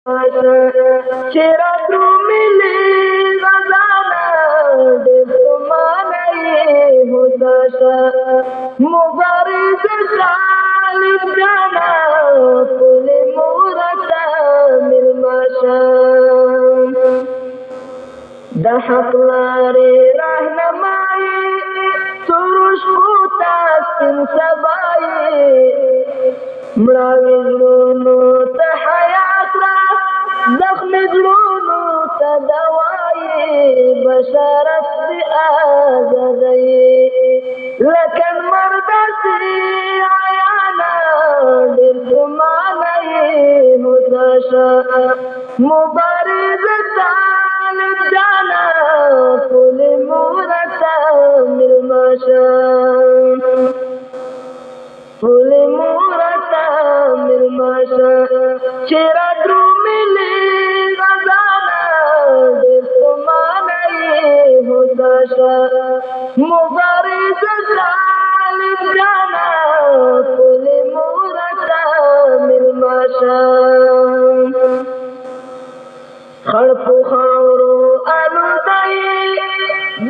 چرا دروملی غزانا دل تمہارے ہداشا مبارز طالب جانا پل مورتا ملماشا دا حق لارے رہنمائی سروش کوتا سن سبائی مراوی زلونو تحیات را زخم زلونو تدوائی بشارت دی آزادی لکن مردسی آیانا دل تمانائی متاشا مبارز طالب جانا پل مورتا ملماشا پل مورتا ملماشا چرا دروملی غزانا دل تمانائی ہداشا مبارز طالب جانا پل مورتا ملماشا خڑپ خاورو آلودائی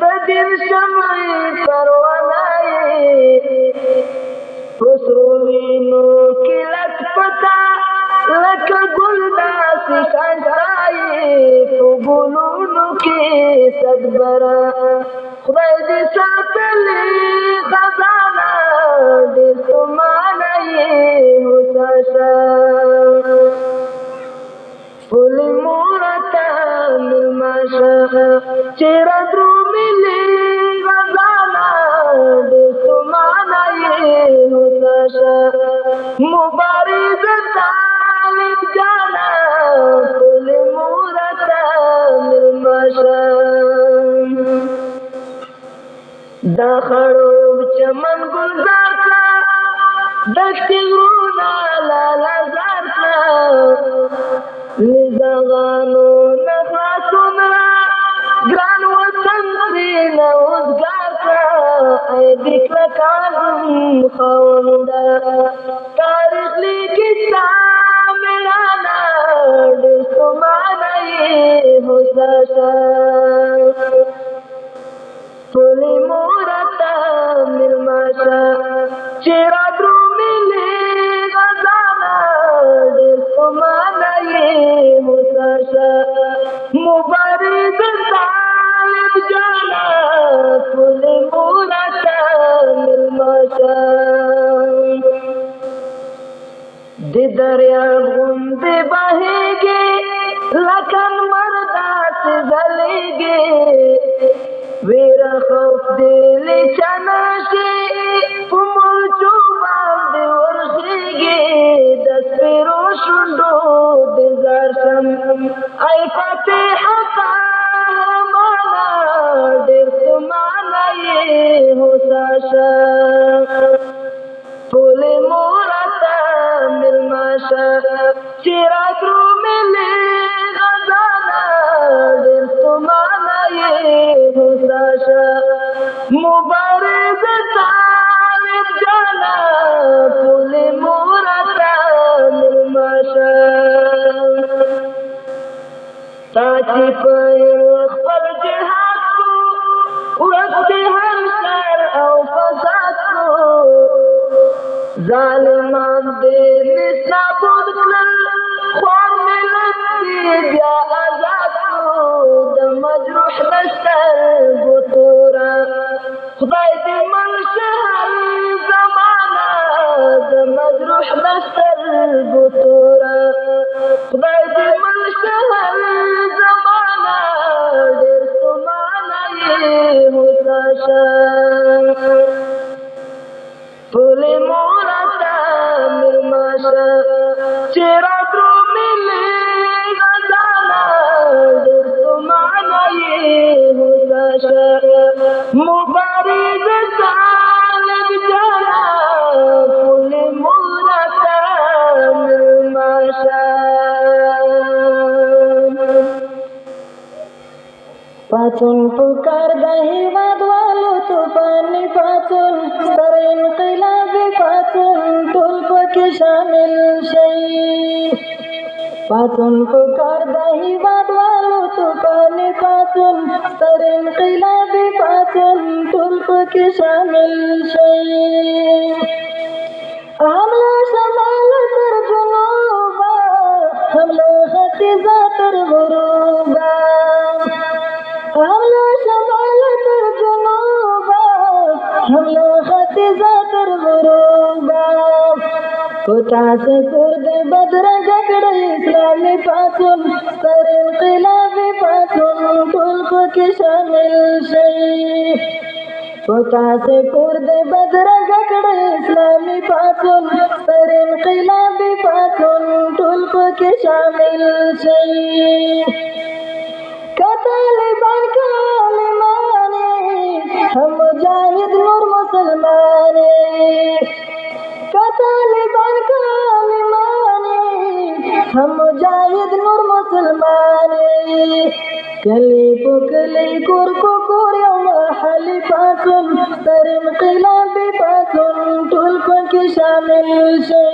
بدل شمعی پروانائی خسروینو کی لک پتا لک گلداسی خانسائی فگلونو کی صدبرا خدای دی ساتلی خزانا دل تمانائی حساشا پل مورتا ملماشا چرا دروملی غزانا دل تمانائی حساشا مبارز طالب جانا پل مورتا ملماشا دا خڑوب چمن گلزار کا دشتی غرونا لالا زار کا نزغانو نخلاسون را گران وطن سین اوزگار کا ای بکل کازم خوندا تاریخ لیکستا ملانا دل سمانائی حساشا پل مورتا ملماشا چرا دروملی غزانا دل تمانائی حساشا مبارز طالب جانا پل مورتا ملماشا دی دریاب غندے بہے گے لکن مردا سے زلے گے ویرا خوف دل چناشی پمول چوبان دے ورخیگی دس پیرو شندو دے زارشم ای فتح قهرمانا دیر تمانائی حساشا پل مورتا ملماشا چرا دروملی غزانا دیر تمانائی حساشا مبارز طالب جانا پل مورتا ملماشا تاچی پر خپل جہاد کو وقت ہر شر او فساد کو ظالمان دے نسابود کلل خوار ملت کی بیا آزاد کو دا مجروح بستر بطورا خدای دی من شہر زمانا دا مجروح بستر بطورا خدای دی من شہر زمانا دیر سمانائی حساشا پل مورتا ملماشا چرا دروملی غزانا دیر سمانائی حساشا مبارز طالب جانا پل مورتا ملماشا پاڅون پکار د هیواد والو توپان پاڅون ستر انقلاب پاڅون ټول پکې شامل شي پاڅون پکار د هیوادوالو توپانې پاڅون ستر انقلابي پاڅون ټول پکې شامل شئ. حمله شمال تر جنوبه، حمله ختیځه تر غروبه، حمله شمال تر جنوبه، حمله ختیځه تر غروبه. تاسې پور د بدرنګه کړی اسلامي پاڅون ستر انقلابي پاڅون ټول پکې شامل شئ. تاسې پور د بدرنګه کړی اسلامي پاڅون ستر انقلابي پاڅون ټول پکې شامل شئ. که طالبان که عالمان هم مجاهد نور مسلمان، که طالبان که عالمان هم مجاهد نور مسلمان. کلی په کلی کور په کور یو محلي پاڅون ستر انقلابي پاڅون ټول پکې شامل شئ.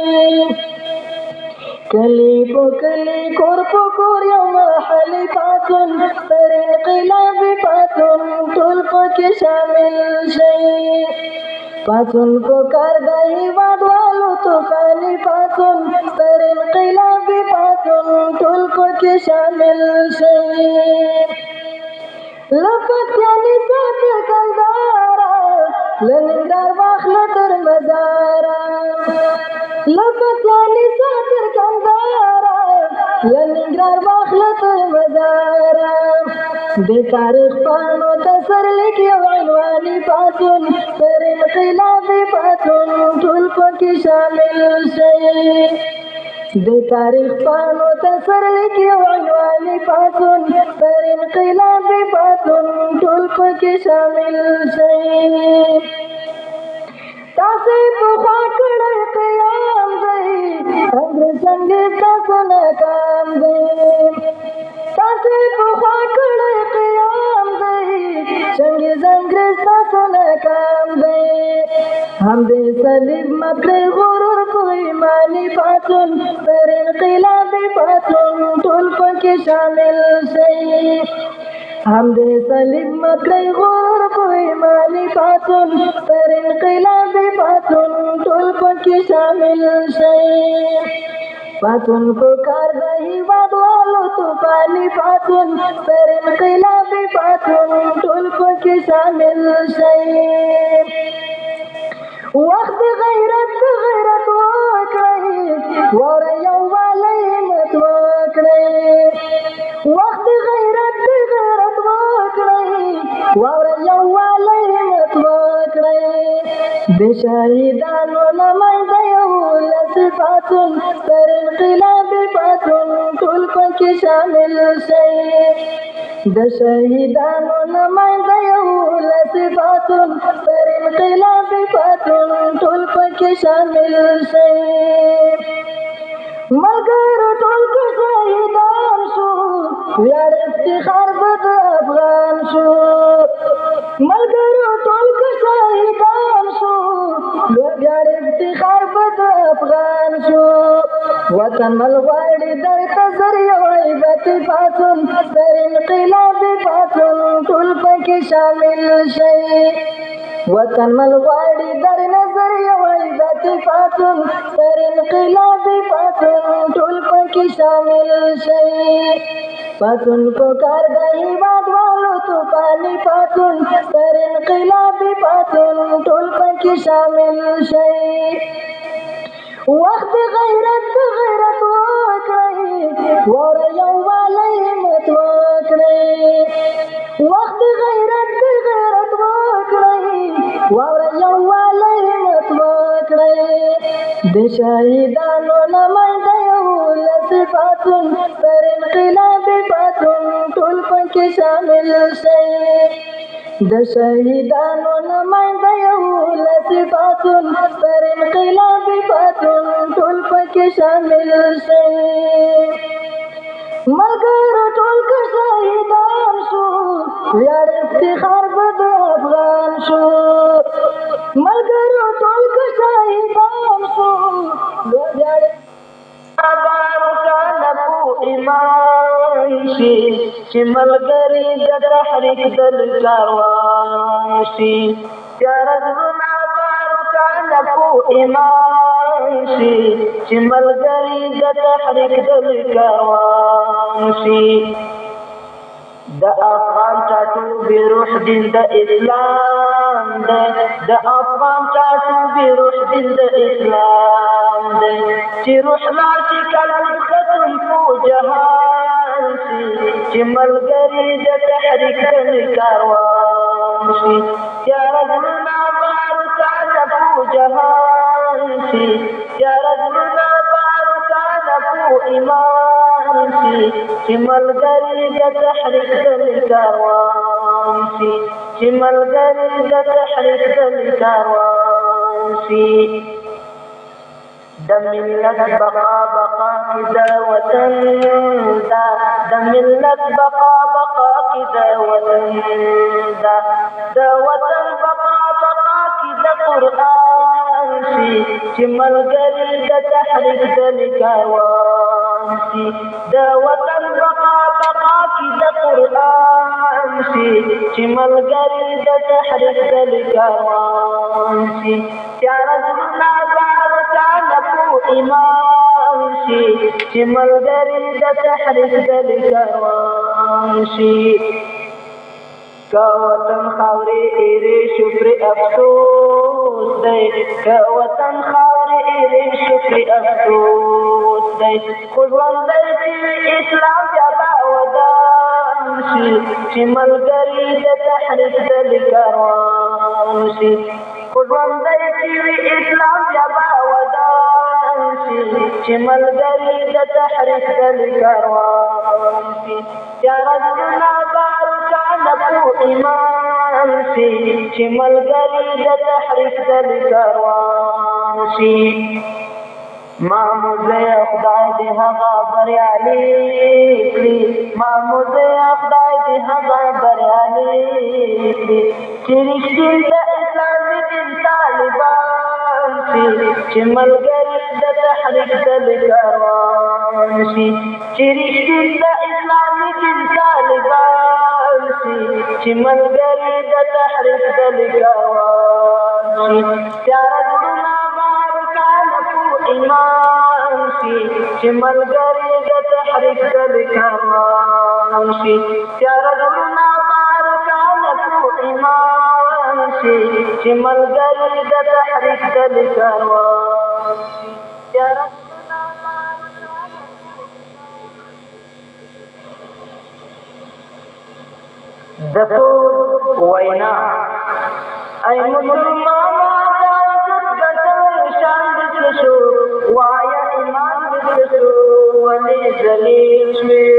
کلی په کلی کور په کور یو محلي پاڅون ستر انقلابي پاڅون ټول پکې شامل شئ. پاڅون پکار د هیوادوالو توپانې پاڅون ستر انقلابي پاڅون ټول پکې شامل شئ. له پکتیا نیسه تر کندهاره، له ننګرهار واخله تر مزاره، له پکتیا نیسه تر کندهاره، له ننګرهار واخله تر مزاره. د تاریخ پاڼو ته سرلیک یو عنواني پاڅون ستر انقلابي پاڅون ټول پکې شامل شئ. د تاریخ پاڼو ته سرلیک یو عنواني پاڅون ستر انقلابي پاڅون ټول پکې شامل شئ. تاسې پخوا کړی قیام دی، انګریز انګریز تاسو ناکام دی. تاسې پخوا کړی قیام دی، چنګیز انګریز تاسو ناکام دی. هم د صلیب مکړی غرور کو ایماني پاڅون ستر انقلابي پاڅون ټول پکې شامل شئ. هم د صلیب مکړی غرور کو ایماني پاڅون ستر انقلابي پاڅون ټول پکې شامل شئ. پاڅون پکار د هیوادوالو توپانې پاڅون ستر انقلابي پاڅون ټول پکې شامل شئ. وخت غیرت غیرت وکړئ، واوره یووالی همت وکړئ. وخت غیرت غیرت وکړئ، واوره یووالی همت وکړئ. د شهیدانو له منځه یولس پاڅون ستر انقلابي پاڅون ټول پکې شامل شئ. د شهیدانو له منځه یولس پاڅون ستر انقلابي پاڅون ټول پکې شامل شئ. ملګرو ټول که شهیدان شو، ویاړ افتخار به د افغان شو. ملګرو ټول که شهیدان شو، ویاړ افتخار به د افغان شو. وطن مل غواړي درته زر یو عیبتي پاڅون ستر انقلابي پاڅون ټول پکې شامل شئ. وطن مل غواړي در نظر یو عیبتي پاڅون ستر انقلابي پاڅون ټول پکې شامل شئ. پاڅون پکار د هیوادوالو توپانې پاڅون ستر انقلابي پاڅون ټول پکې شامل شئ. وخت غیرت غیرت وکړئ، واوره یووالی همت وکړئ. وخت غیرت غیرت وکړئ، واوره یووالی همت وکړئ. د شهیدانو له منځه یولس پاڅون ستر انقلابي پاڅون ټول پکې شامل شئ. د شهیدانو له منځه یولس پاڅون ستر انقلابي پاڅون ټول پکې شامل شئ. ملګرو ټول که شهیدان شو، ویاړ افتخار به د افغان شو. ملګرو ټول که شهیدان شو، ویاړ ایمان شي چې ملګری د تحریک دل کاروان شي تیاره زړونه بار کاله په ایمان شي چې ملګری د تحریک دل کاروان شي د افغان ټاټوبي روح دین د اسلام دی د افغان ټاټوبي روح دین د اسلام دی چې روح لاړ شي کله ختم په جهان شي چې ملګري د تحریک دل کاروان شي تیاره زړونه بار کاله په جهان شي تیاره زړونه بار کاله په ایمان شي چې ملګري د تحریک دل کاروان شي چې ملګري د تحریک دل کاروان شي د ملت بقا بقا کی د وطن دا د ملت بقا بقا کی د وطن دا د وطن بقا بقا کی د قرآن شي چې ملګري د تحریک دل کاروان شي د وطن بقا بقا کی د قرآن شي چې ملګري د تحریک دل کاروان شي تیاره زړونه بار کاله په ایمان شي چې ملګري د تحریک دل کاروان شي که وطن خاورې ایرې شو پرې افسوس دی که وطن خاورې ایرې شو پرې افسوس دی خو ژوندی چې اسلام بیا به ودان شي چې ملګري د تحریک دل کاروان شي خو ژوندی چې اسلام بیا به ودان شي چې ملګري د تحریک دل کاروان شي تیاره زړونه بار کاله په ایمان شي چې ملګري د تحریک دل کاروان شي معموزه خدای دې هغه بریالي کړي معموزه خدای دې هغه بریالي کړي چې رښتین د اسلامي دین طالبان شي چې ملګري د تحریک دل کاروان شي چې رښتین د اسلامي دین طالبان شي چې ملګري د تحریک دل کاروان شي تیاره زړونه بار کاله په ایمان شي چې ملګري د تحریک دل کاروان شي تیاره زړونه بار کاله په ایمان شي چې ملګري د تحریک دل کاروان شي تیاره د ټول وینا ای مسلمانان د عزت ګټل شان دې شو وایا ایمان دې شو ولې ذلیل شوې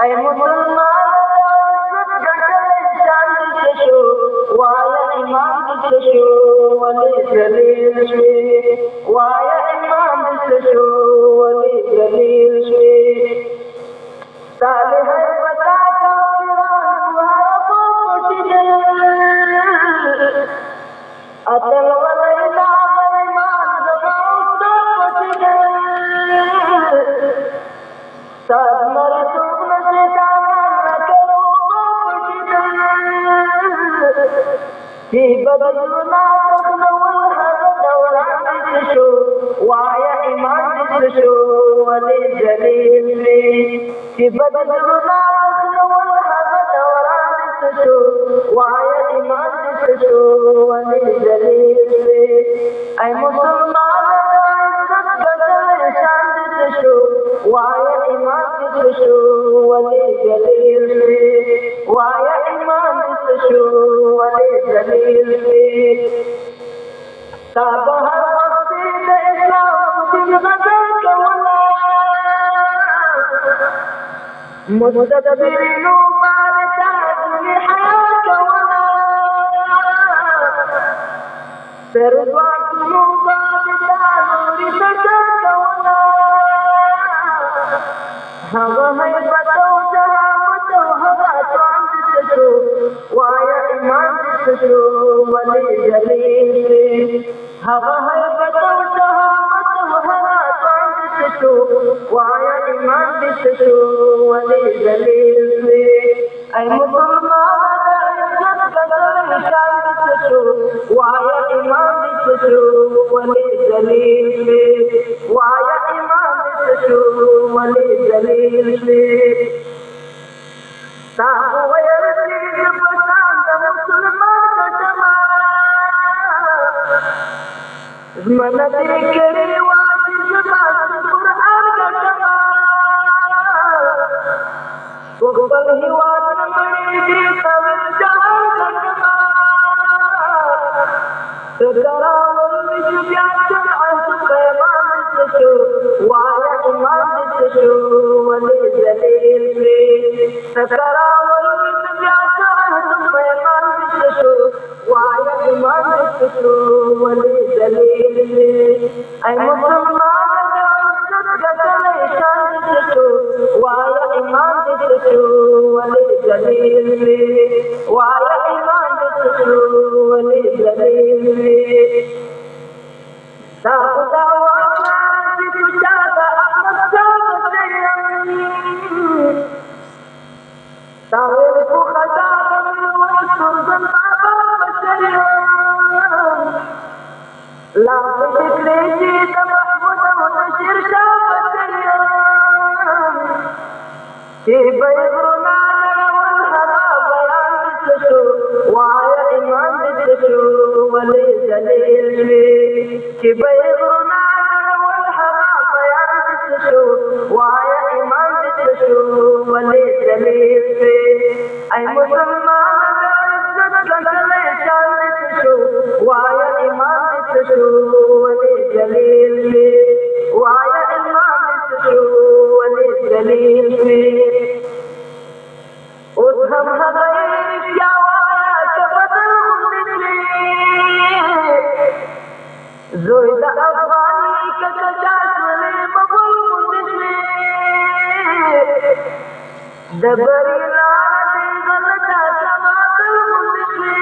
ای مسلمانان د عزت ګټل شان دې شو وایا ایمان دې شو ولې ذلیل شوې وایا ایمان دې شو ولې ذلیل شوې صالح پتا اتل ولینا غریمان زماؤں دا پچھنے ساد مرسوب نشیطانا نکرو پچھنے تی بدلنا تخنو الحق دوران دشو وایا ایمان دشو ولی جلیل لی تی بدلنا تخنو الحق دوران دشو وایا ایمان دشو ولی جلیل لی ای مسلمان عزت گزر شان دشو وایا ایمان دشو ولی جلیل لی وایا ایمان دشو ولی جلیل لی تاب ہر وقت اسلام دن غزر کولا مستقبلینو بارتا دنی حیات کولا سرزواتنو بارتا نوری تشر کولا هغه حیبتو جهامتو هغه توان دشو وایا ایمان دشو ولی جلیل هغه حیبتو جهامتو هغه توان شو وایا ایمان دې څه شو ولې ذلیل شوې ای مسلمان د عزت ګټلې شان دې څه شو وایا ایمان دې څه شو ولې ذلیل شوې وایا ایمان دې څه شو ولې ذلیل شوې تا وویل چې زه په ځان د مسلمان ګټمه ژمنه دې کړې وه چې زه به قرآن ګټمه په خپل هېواد نه مړېږي ته ویل جهان ګټمه ته راول مې چې بیا شرعت پیمان دې څه شو وایه ایمان دې څه شو ولې ذلیل شوې ته راول مې چې بیا شرعت پیمان دې څه شو وایه ایمان دې څه شو ولې ذلیل شوې ای مسلمان د عزت ګټلې شان دې څه شو وایه ایمان دې څه شو ولې ذلیل شوې وایه ایمان دې څه شو ولې ذلیل شوې تا خدا وکړه چې تو چا د احمد شاه بچی یم تا ویل خو خطا به مې وسوځم بابا بچی یم لا مې دې کړې چې د محمود او د شیرشاه بچی یم چې به یې غرونه نړول هغه بیان دې څه شو وایه ایمان دې څه شو ولې ذلیل شوې چې به یې غرونه نړول هغه بیان دې څه شو وایه ایمان دې څه شو ولې ذلیل شوې ای مسلمان د عزت ګټلې شان دې څه شو وایه ایمان دې څه شو ولې ذلیل شوې وایه ایمان دې څه شو ولې ذلیل شوې اوس هم هغه رښتیا وایه که بدل غوندې شوې زوی د افغاني که کچا شولې مغول غوندې شوې د بري لاره دې غلطه سماعتل غوندې شوې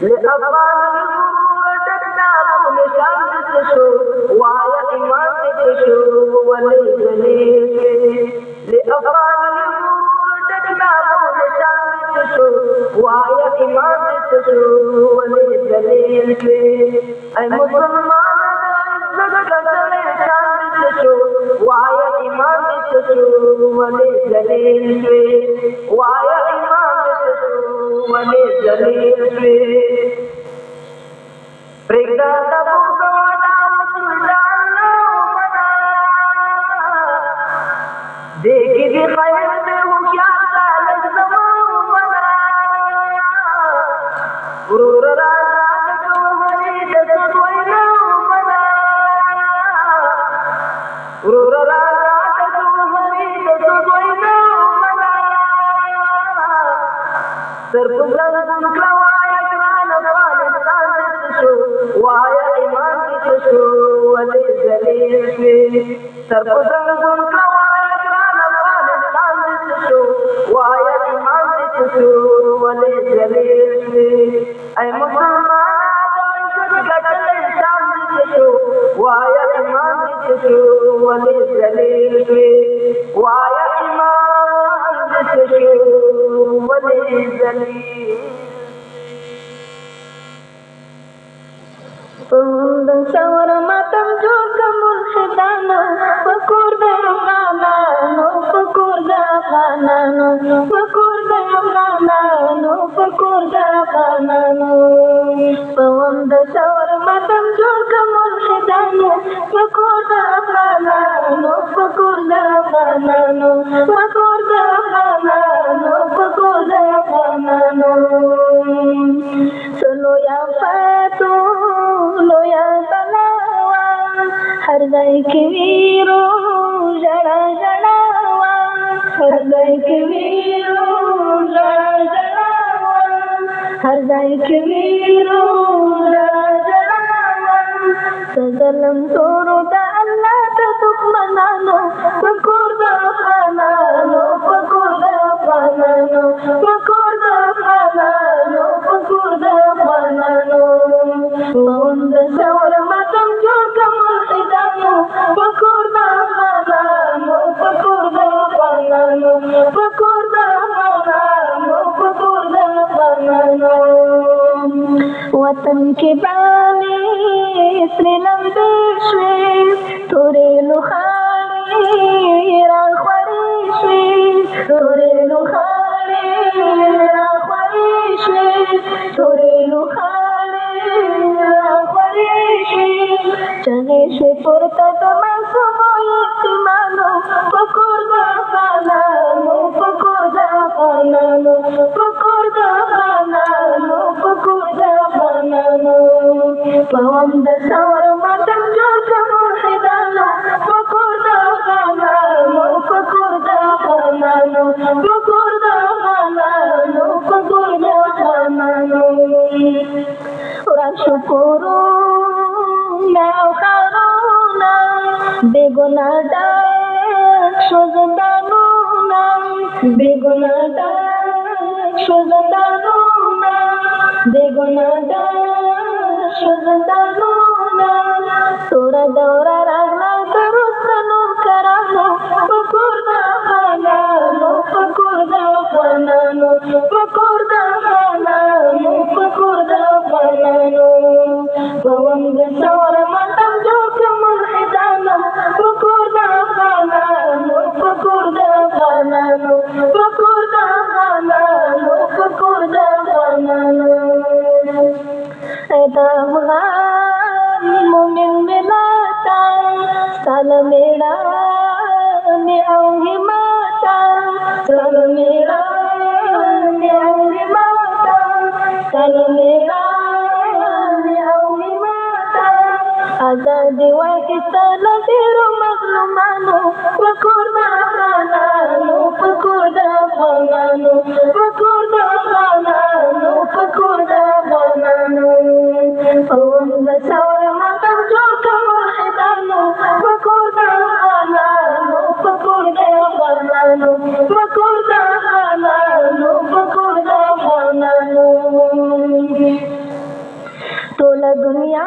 له افغاني غروره ډک نامو نشان دې څه شو وایه ایمان دې څه شو ولې ذلیل شوې له افغاني غروره ډک نامو نشان دې څه شو وایه ایمان دې څه شو ولې ذلیل شوې ای مسلمان د عزت ګټلې شان دې څه شو وایه ایمان دې څه شو ولې ذلیل شوې وایه ایمان دې څه شو ولې ذلیل شوې پرېږده د بغض وعده وصول د الله ومنه دې کې دې خیر دې هوښیار شه لږ زما ومنه ورور راځه د جوهري د سود وینا ومنه ورور راځه د جوهري د سود وینا ومنه سر په زنګون کړه وایه ګران افغانستان دې څه شو وایه ایمان دې څه شو ولې ذلیل شوې سر په زنګون کړه وایه ګران افغانستان دې څه شو وایه ایمان دې څه شو ولې ذلیل شوې ای مسلمانه د عزت ګټلې شان دې څه شو وایه ایمان دې څه شو ولې ذلیل شوې وایه ایمان دې څه شو ولې ذلیل د ثور ماتم جوړ کړه ملحدانو په کور د افغانانو په کور د افغانانو په کور د افغانانو په کور د افغانانو د ثور ماتم جوړ کړه ملحدانو په کور د افغانانو په کور د افغانانو په کور د افغانانو په کور د افغانانو سلو یا فاتو لویا بلاوا هر ځای کې ویرو ژړا ژړا وا هر ځای کې ویرو ژړا ژړا وا هر ځای کې ویرو ژړا ژړا وا ظلم تورو د الله د دښمنانو په کور د افغانانو په کور د افغانانو په کور د افغانانو په کور د افغانانو د ثور ماتم جوړ کړه ملحدانو की बाली श्रीलंबी श्री तुरे लुखाडी राखवारी श्री तुरे लुखाडी राखवारी श्री तुरे लुखाडी राखवारी श्री चले श्री पुरतात मासुमोयती मानो पकुर्दा पानानो पकुर्दा पानानो पकुर्दा पानानो पकुर्दा पानानो pawam da sawar matam jorka muhidano pkurda panano pkurda panano pkurda panano pkurda panano orang syukuru now karuna beguna dak shozadanuna beguna dak shozadanuna beguna dak तोरा दौरा रागला तरुसनु करानो पकुर्दा पानानो पकुर्दा पानानो पकुर्दा पानानो पकुर्दा पानानो पवन गसौर मातम जोक मुहिदानो पकुर्दा पानानो पकुर्दा पानानो पकुर्दा पानानो पकुर्दा पानानो मोमिन मिलाता साल मेरा में आऊंगी माता साल मेरा में आऊंगी माता साल मेरा में आऊंगी माता आजादी पाकिस्तान तेरो मजलूमानो पकुर्दा पानानो पकुर्दा पानानो पकुर्दा पानानो पकुर्दा पानानो pawam da sawar matam jorka muhidano pkurda panano pkurda panano pkurda panano pkurda panano tola dunia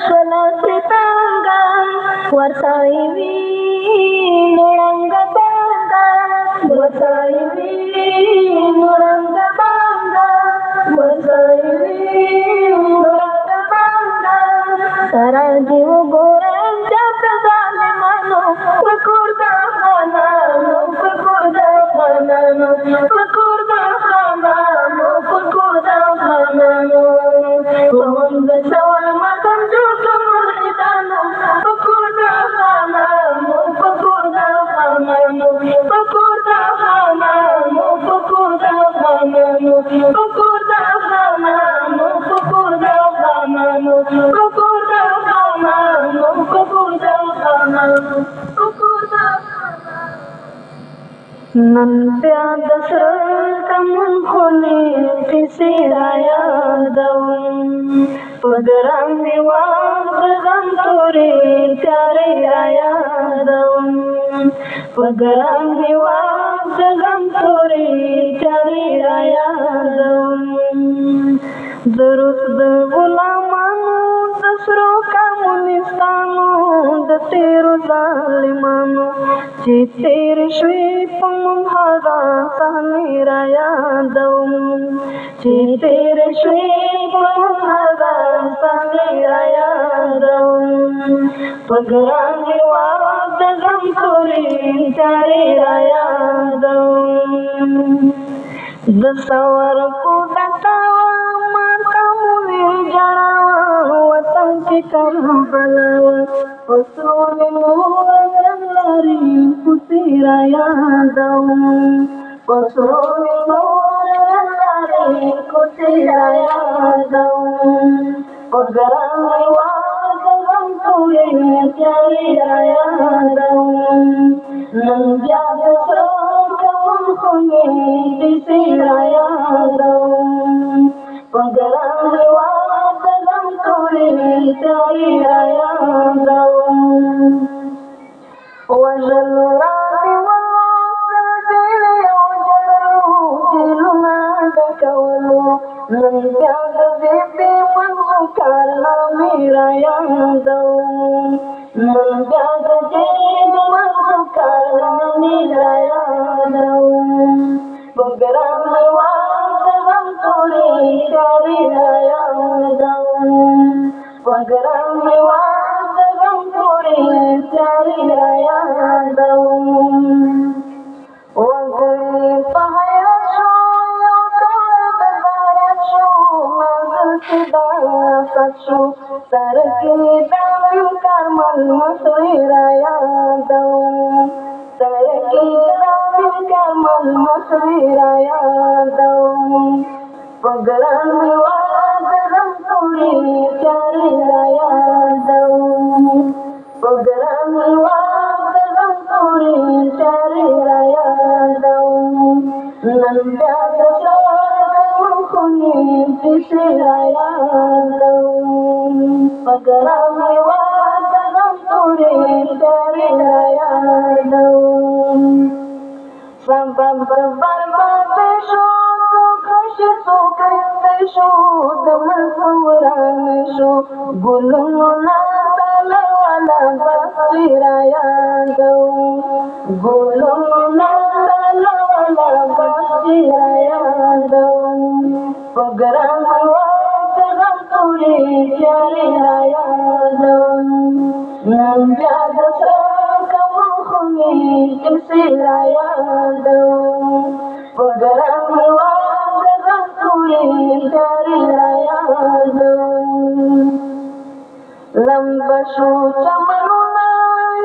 shwala sitanga warsaivi nuranga banga warsaivi nuranga banga warsaivi सारा जीव गोऱ्यांच्यात झाले मानो पकुर्दा पानानो पकुर्दा पानानो पकुर्दा पानानो पकुर्दा पानानो पवन गसौर मातम जोक मुहिदानो पकुर्दा पानानो पकुर्दा पानानो पकुर्दा पानानो पकुर्दा पानानो पकुर्दा पानानो पकुर्दा पानानो पकुर्दा पानानो पकुर्दा पानानो पकुर्दा नंद्या दशरथम खोली तिसिराया दवं पदरांगी वागम तुरे त्यारे आया दवं पदरांगी वागम तुरे त्यारे आया दवं दुरुस्त गुलामानो दसरो कम्युनिस्तानो द तेरो जालिमानो जे तेरे श्वेप भागा सहनीराया दवं जे तेरे श्वेप भागा सहनीराया दवं पगरांगी वाद गम तुरे त्यारे आया दवं दसवर को दटावा माता मुझे जड़ावा वतन के करबलावा पसोने मोरंगारी कुतेरा यादव पसोने मोरंगारी कुतेरा यादव पगरांगी वादगम तुरे त्यारे यादव नंद्या दशरथम खोली तिसिराया दवं पगरांगी वादगम तुरे त्यारे दवं वजल राती वल्लोसल तेरे ओजरू दिलुना दकवलो नंद्या दीपी मनु काला मेरा यादव नंद्या दीपी मनु काला मेरा यादव पगरांगी वादगम तुरे त्यारे यादव المصير يا دوم وقرن وقرن طولي جاري يا دوم وقرن وقرن طولي جاري يا دوم ننجاد شاد خوني تسير يا دوم وقرن وقرن طولي جاري يا دوم Sambam berbarbadeshu, kashisu kaiteshu, damasuraneshu, gulunguna talawala basirayandau, gulunguna talawala basirayandau, pagaram wajagam turi jariyandau, nanjada Kisirayandau, pagaram wajagam tuli jariyandau. Lambashu chamanuna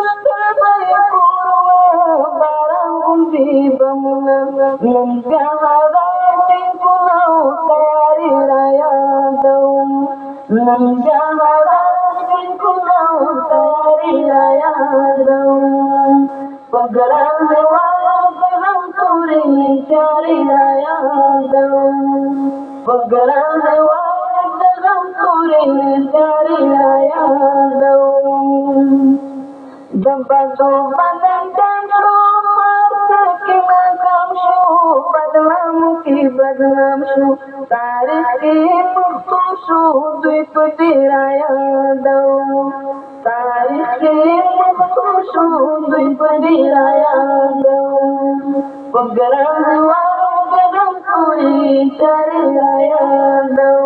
ishtabai kurwa barang undi bamuna nanjaharati kunau tayari rayandau nanjaharati kunau tayari rayandau. Pagaram wajagam tuli jariyandau, pagaram wajagam tuli jariyandau. Jambatu badang shu, marke makam shu, badlam ki badlam shu, tarikh ki pukhtu shu, dui padirayandau. Tarikh ki pukhtu shu, dui padirayandau. Pagaram wajagam tuli jariyandau.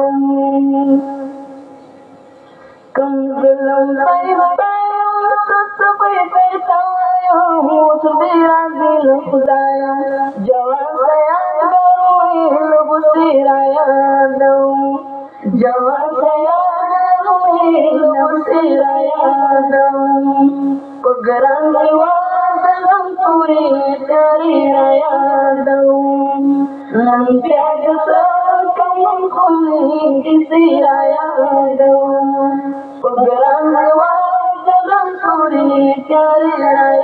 Kamgalam tayo sabay tayo Sudira dil khudaya Jawan saya garui lubu sirayandau Jawan saya garui lubu sirayandau Pagaram wajagam turi jariyandau Nantiada sekam khuli kisirayandau Pagaram wajagam turi jariyandau